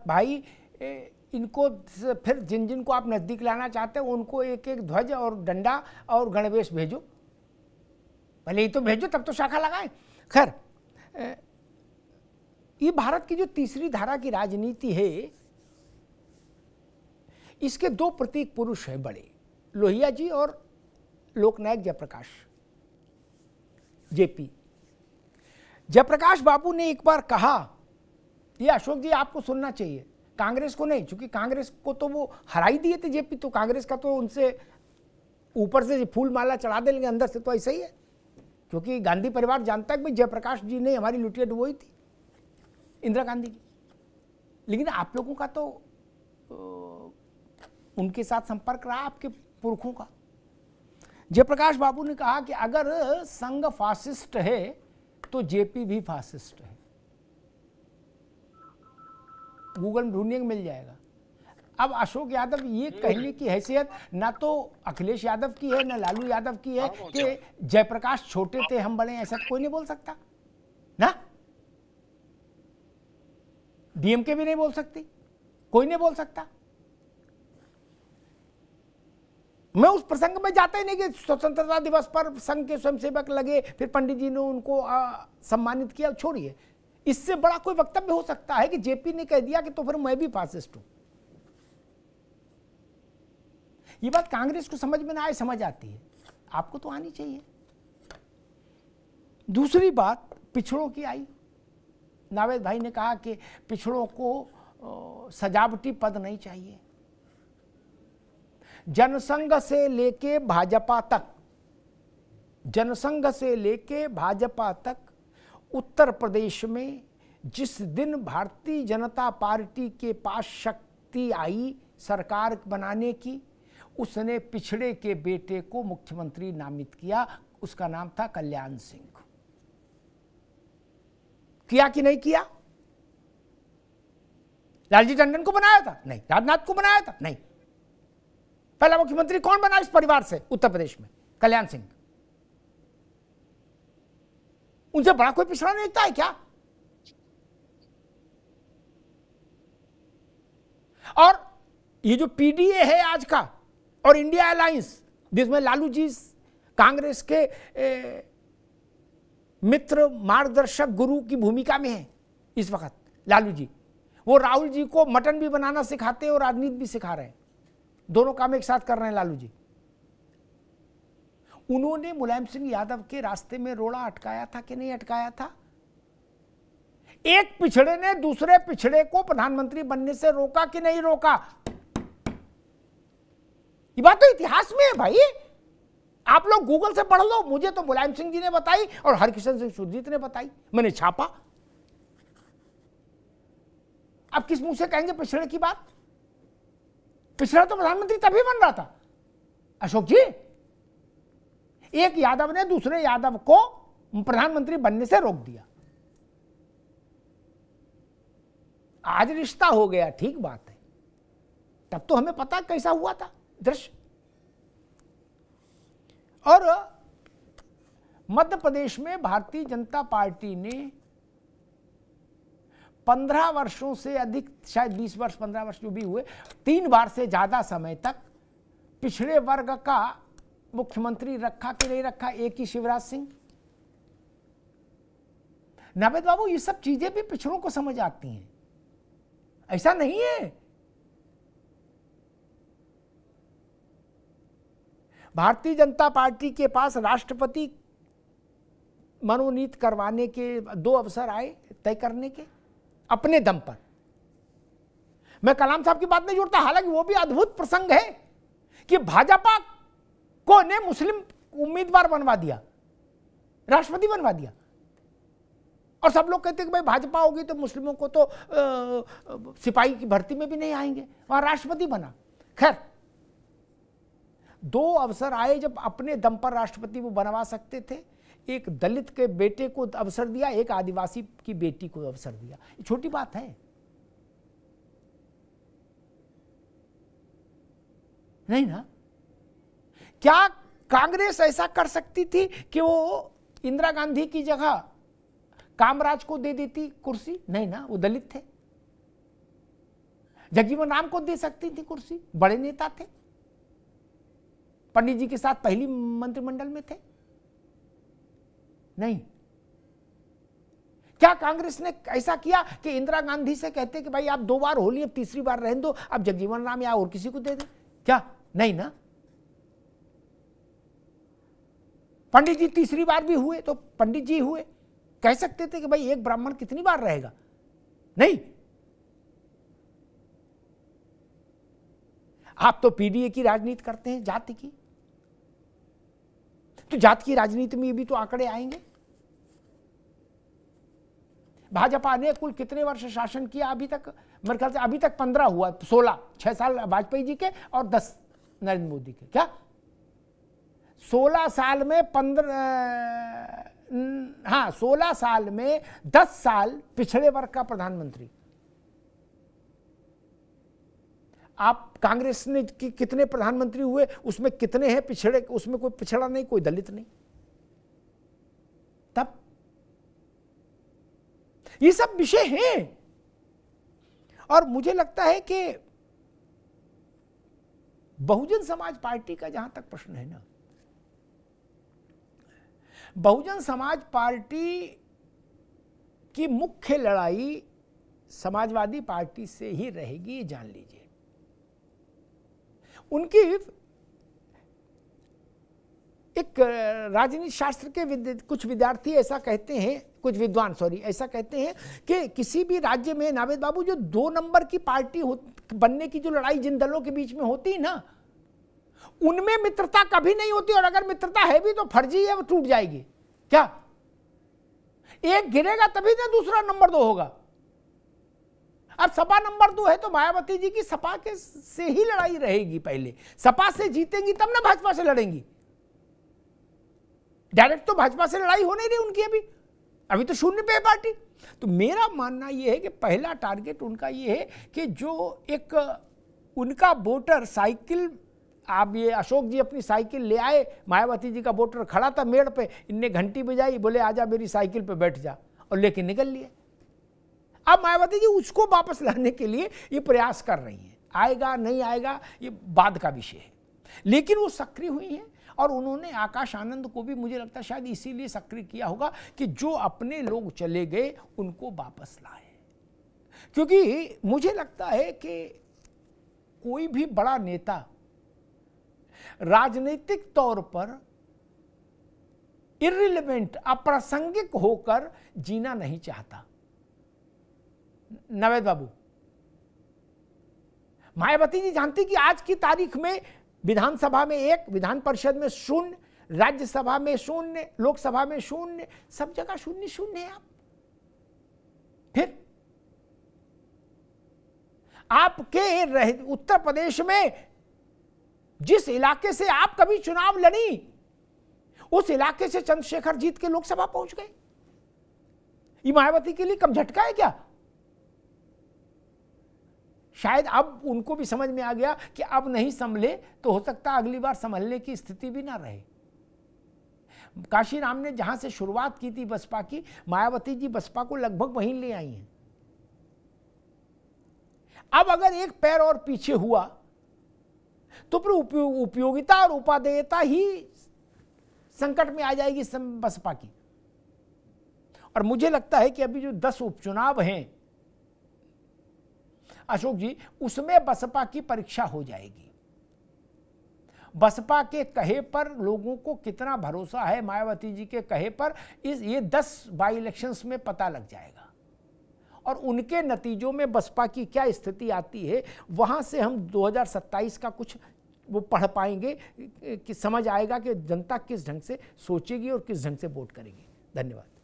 भाई इनको फिर जिन जिन को आप नजदीक लाना चाहते हो उनको एक एक ध्वज और डंडा और गणवेश भेजो, पहले ही तो भेजो तब तो शाखा लगाए। खैर, ये भारत की जो तीसरी धारा की राजनीति है, इसके दो प्रतीक पुरुष हैं बड़े, लोहिया जी और लोकनायक जयप्रकाश, जेपी। जयप्रकाश बाबू ने एक बार कहा, ये अशोक जी आपको सुनना चाहिए, कांग्रेस को नहीं, क्योंकि कांग्रेस को तो वो हरा ही दिए थे जेपी, तो कांग्रेस का तो उनसे ऊपर से फूल माला चढ़ा देंगे, अंदर से तो ऐसा ही है, क्योंकि गांधी परिवार जानता है कि जयप्रकाश जी ने हमारी लुटिया डुबोई थी इंदिरा गांधी की। लेकिन आप लोगों का तो उनके साथ संपर्क रहा, आपके पुरखों का। जयप्रकाश बाबू ने कहा कि अगर संघ फासिस्ट है तो जेपी भी फासिस्ट है, गूगल में ढूंढेंगे मिल जाएगा। अब अशोक यादव ये कहने की हैसियत ना तो अखिलेश यादव की है ना लालू यादव की है कि जयप्रकाश छोटे थे हम बड़े, ऐसा तो कोई नहीं बोल सकता ना, डीएमके भी नहीं बोल सकती, कोई नहीं बोल सकता। मैं उस प्रसंग में जाता ही नहीं कि स्वतंत्रता दिवस पर संघ के स्वयंसेवक लगे, फिर पंडित जी ने उनको सम्मानित किया, छोड़िए। इससे बड़ा कोई वक्तव्य हो सकता है कि जेपी ने कह दिया कि तो फिर मैं भी फासिस्ट हूं। ये बात कांग्रेस को समझ में ना आए, समझ आती है, आपको तो आनी चाहिए। दूसरी बात पिछड़ों की आई। नावेद भाई ने कहा कि पिछड़ों को सजावटी पद नहीं चाहिए। जनसंघ से लेके भाजपा तक, जनसंघ से लेके भाजपा तक उत्तर प्रदेश में जिस दिन भारतीय जनता पार्टी के पास शक्ति आई सरकार बनाने की, उसने पिछड़े के बेटे को मुख्यमंत्री नामित किया, उसका नाम था कल्याण सिंह। किया कि नहीं किया? लालजी टंडन को बनाया था? नहीं। राजनाथ को बनाया था? नहीं। पहला मुख्यमंत्री कौन बना इस परिवार से उत्तर प्रदेश में? कल्याण सिंह। उनसे बड़ा कोई पिछड़ा नेता है क्या? और ये जो पीडीए है आज का और इंडिया अलायंस, जिसमें लालू जी कांग्रेस के मित्र मार्गदर्शक गुरु की भूमिका में है इस वक्त लालू जी, वो राहुल जी को मटन भी बनाना सिखाते हैं और राजनीति भी सिखा रहे हैं, दोनों काम एक साथ कर रहे हैं लालू जी। उन्होंने मुलायम सिंह यादव के रास्ते में रोड़ा अटकाया था कि नहीं अटकाया था? एक पिछड़े ने दूसरे पिछड़े को प्रधानमंत्री बनने से रोका कि नहीं रोका? ये बात तो इतिहास में है भाई, आप लोग गूगल से पढ़ लो। मुझे तो मुलायम सिंह जी ने बताई और हरकिशन सिंह सुरजीत ने बताई, मैंने छापा। अब किस मुंह से कहेंगे पिछड़े की बात? पिछड़ा तो प्रधानमंत्री तभी बन रहा था अशोक जी, एक यादव ने दूसरे यादव को प्रधानमंत्री बनने से रोक दिया। आज रिश्ता हो गया, ठीक बात है, तब तो हमें पता कैसा हुआ था दृश्य। और मध्य प्रदेश में भारतीय जनता पार्टी ने 15 वर्षों से अधिक, शायद 20 वर्ष 15 वर्ष जो भी हुए, 3 बार से ज्यादा समय तक पिछड़े वर्ग का मुख्यमंत्री रखा कि नहीं रखा? एक ही शिवराज सिंह। नावेद बाबू, ये सब चीजें भी पिछड़ों को समझ आती हैं, ऐसा नहीं है। भारतीय जनता पार्टी के पास राष्ट्रपति मनोनीत करवाने के 2 अवसर आए तय करने के अपने दम पर। मैं कलाम साहब की बात नहीं जोड़ता, हालांकि वो भी अद्भुत प्रसंग है कि भाजपा को ने मुस्लिम उम्मीदवार बनवा दिया, राष्ट्रपति बनवा दिया, और सब लोग कहते हैं कि भाई भाजपा होगी तो मुस्लिमों को तो सिपाही की भर्ती में भी नहीं आएंगे, वहां राष्ट्रपति बना। खैर, 2 अवसर आए जब अपने दम पर राष्ट्रपति वो बनवा सकते थे। एक दलित के बेटे को अवसर दिया, एक आदिवासी की बेटी को अवसर दिया। ये छोटी बात है नहीं ना? क्या कांग्रेस ऐसा कर सकती थी कि वो इंदिरा गांधी की जगह कामराज को दे देती कुर्सी? नहीं ना, वो दलित थे। जगजीवन राम को दे सकती थी कुर्सी, बड़े नेता थे, पंडित जी के साथ पहली मंत्रिमंडल में थे। नहीं, क्या कांग्रेस ने ऐसा किया कि इंदिरा गांधी से कहते कि भाई आप 2 बार हो ली, अब तीसरी बार रहने दो, अब जगजीवन राम या और किसी को दे दे? क्या? नहीं ना। पंडित जी तीसरी बार भी हुए तो पंडित जी हुए, कह सकते थे कि भाई एक ब्राह्मण कितनी बार रहेगा? नहीं, आप तो पीडीए की राजनीति करते हैं, जाति की, तो जाति की राजनीति में भी तो आंकड़े आएंगे। भाजपा ने कुल कितने वर्ष शासन किया अभी तक? मेरे ख्याल से अभी तक 15 हुआ, 16, 6 साल वाजपेयी जी के और 10 नरेंद्र मोदी के। क्या 16 साल में 16 साल में 10 साल पिछड़े वर्ग का प्रधानमंत्री। आप कांग्रेस ने कितने प्रधानमंत्री हुए, उसमें कितने हैं पिछड़े? उसमें कोई पिछड़ा नहीं, कोई दलित नहीं। तब ये सब विषय हैं और मुझे लगता है कि बहुजन समाज पार्टी का जहां तक प्रश्न है ना, बहुजन समाज पार्टी की मुख्य लड़ाई समाजवादी पार्टी से ही रहेगी, जान लीजिए। उनकी एक राजनीति शास्त्र के कुछ विद्यार्थी ऐसा कहते हैं, कुछ विद्वान ऐसा कहते हैं कि किसी भी राज्य में नावेद बाबू जो 2 नंबर की पार्टी बनने की जो लड़ाई जिन दलों के बीच में होती है ना, उनमें मित्रता कभी नहीं होती, और अगर मित्रता है भी तो फर्जी है, वो टूट जाएगी। क्या? एक गिरेगा तभी ना दूसरा नंबर 2 होगा। अब सपा नंबर 2 है तो मायावती जी की सपा के से ही लड़ाई रहेगी। पहले सपा से जीतेंगी तब ना भाजपा से लड़ेंगी। डायरेक्ट तो भाजपा से लड़ाई हो नहीं रही उनकी, अभी तो 0 पे है पार्टी। तो मेरा मानना यह है कि पहला टारगेट उनका यह है कि जो एक उनका वोटर साइकिल, आप ये अशोक जी अपनी साइकिल ले आए, मायावती जी का वोटर खड़ा था मेड़ पे, इनने घंटी बजाई, बोले आजा मेरी साइकिल पे बैठ जा, और लेके निकल लिए। अब मायावती जी उसको वापस लाने के लिए ये प्रयास कर रही हैं। आएगा नहीं आएगा ये बाद का विषय है, लेकिन वो सक्रिय हुई हैं। और उन्होंने आकाश आनंद को भी मुझे लगता है शायद इसीलिए सक्रिय किया होगा कि जो अपने लोग चले गए उनको वापस लाए। क्योंकि मुझे लगता है कि कोई भी बड़ा नेता राजनीतिक तौर पर इर्रिलेवेंट, अप्रासंगिक होकर जीना नहीं चाहता। नवेद बाबू, मायावती जी जानती कि आज की तारीख में विधानसभा में 1, विधान परिषद में 0, राज्यसभा में 0, लोकसभा में 0, सब जगह 0 है। आप फिर आपके उत्तर प्रदेश में जिस इलाके से आप कभी चुनाव लड़ी, उस इलाके से चंद्रशेखर जीत के लोकसभा पहुंच गए। ये मायावती के लिए कम झटका है क्या? शायद अब उनको भी समझ में आ गया कि अब नहीं संभले तो हो सकता है अगली बार संभलने की स्थिति भी ना रहे। काशीराम ने जहां से शुरुआत की थी बसपा की, मायावती जी बसपा को लगभग वहीं ले आई हैं। अब अगर एक पैर और पीछे हुआ तो फिर उपयोगिता और उपादेयता ही संकट में आ जाएगी बसपा की। और मुझे लगता है कि अभी जो 10 उपचुनाव हैं अशोक जी, उसमें बसपा की परीक्षा हो जाएगी। बसपा के कहे पर लोगों को कितना भरोसा है मायावती जी के कहे पर, ये 10 बाई इलेक्शंस में पता लग जाएगा। और उनके नतीजों में बसपा की क्या स्थिति आती है, वहां से हम 2027 का कुछ वो पढ़ पाएंगे कि समझ आएगा कि जनता किस ढंग से सोचेगी और किस ढंग से वोट करेगी। धन्यवाद।